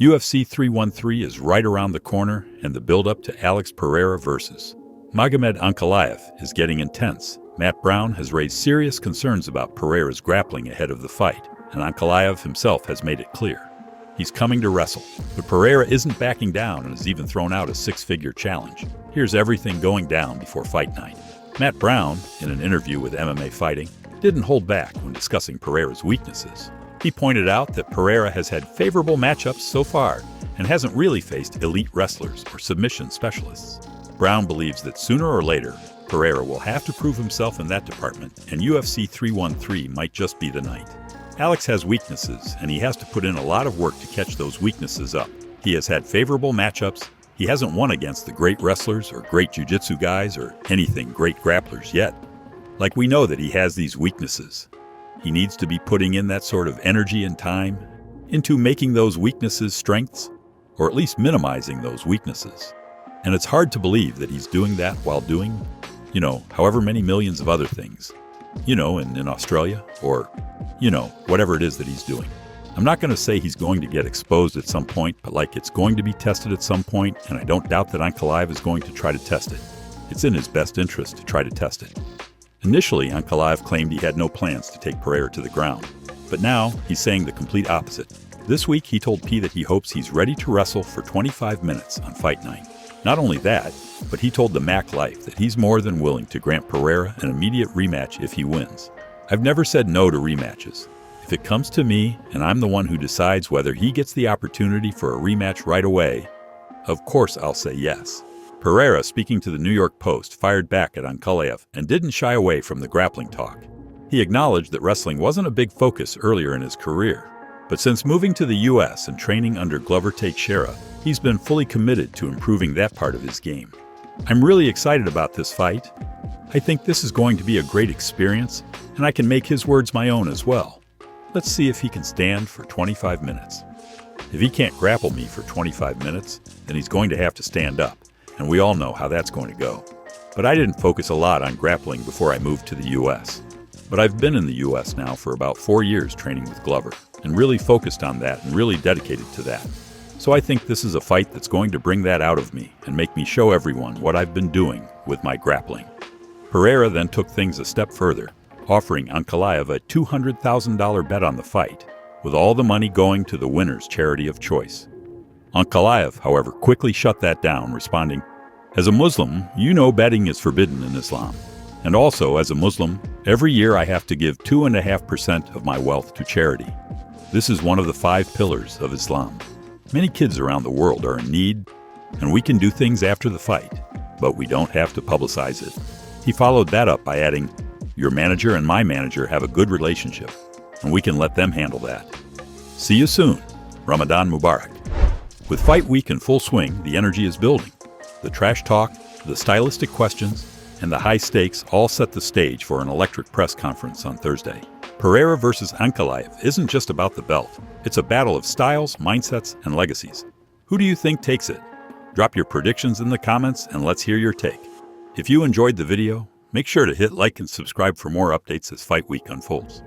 UFC 313 is right around the corner, and the build-up to Alex Pereira versus Magomed Ankhalaev is getting intense. Matt Brown has raised serious concerns about Pereira's grappling ahead of the fight, and Ankhalaev himself has made it clear. He's coming to wrestle, but Pereira isn't backing down and has even thrown out a six-figure challenge. Here's everything going down before fight night. Matt Brown, in an interview with MMA Fighting, didn't hold back when discussing Pereira's weaknesses. He pointed out that Pereira has had favorable matchups so far and hasn't really faced elite wrestlers or submission specialists. Brown believes that sooner or later, Pereira will have to prove himself in that department, and UFC 313 might just be the night. Alex has weaknesses, and he has to put in a lot of work to catch those weaknesses up. He has had favorable matchups. He hasn't won against the great wrestlers or great jiu-jitsu guys or anything great grapplers yet. Like, we know that he has these weaknesses. He needs to be putting in that sort of energy and time into making those weaknesses strengths, or at least minimizing those weaknesses. And it's hard to believe that he's doing that while doing, however many millions of other things, in Australia, or, whatever it is that he's doing. I'm not going to say he's going to get exposed at some point, but it's going to be tested at some point, and I don't doubt that Ankhalaev is going to try to test it. It's in his best interest to try to test it. Initially, Ankhalaev claimed he had no plans to take Pereira to the ground, but now he's saying the complete opposite. This week, he told P that he hopes he's ready to wrestle for 25 minutes on fight night. Not only that, but he told the Mac Life that he's more than willing to grant Pereira an immediate rematch if he wins. I've never said no to rematches. If it comes to me and I'm the one who decides whether he gets the opportunity for a rematch right away, of course I'll say yes. Pereira, speaking to the New York Post, fired back at Ankhalaev and didn't shy away from the grappling talk. He acknowledged that wrestling wasn't a big focus earlier in his career, but since moving to the U.S. and training under Glover Teixeira, he's been fully committed to improving that part of his game. I'm really excited about this fight. I think this is going to be a great experience, and I can make his words my own as well. Let's see if he can stand for 25 minutes. If he can't grapple me for 25 minutes, then he's going to have to stand up, and we all know how that's going to go. But I didn't focus a lot on grappling before I moved to the U.S. But I've been in the U.S. now for about 4 years training with Glover, and really focused on that and really dedicated to that. So I think this is a fight that's going to bring that out of me and make me show everyone what I've been doing with my grappling. Pereira then took things a step further, offering Ankhalaev a $200,000 bet on the fight, with all the money going to the winner's charity of choice. Ankhalaev, however, quickly shut that down, responding, "As a Muslim, betting is forbidden in Islam. And also, as a Muslim, every year I have to give 2.5% of my wealth to charity. This is one of the 5 pillars of Islam. Many kids around the world are in need, and we can do things after the fight, but we don't have to publicize it." He followed that up by adding, "Your manager and my manager have a good relationship, and we can let them handle that. See you soon. Ramadan Mubarak." With fight week in full swing, the energy is building. The trash talk, the stylistic questions, and the high stakes all set the stage for an electric press conference on Thursday. Pereira versus Ankhalaev isn't just about the belt. It's a battle of styles, mindsets, and legacies. Who do you think takes it? Drop your predictions in the comments and let's hear your take. If you enjoyed the video, make sure to hit like and subscribe for more updates as fight week unfolds.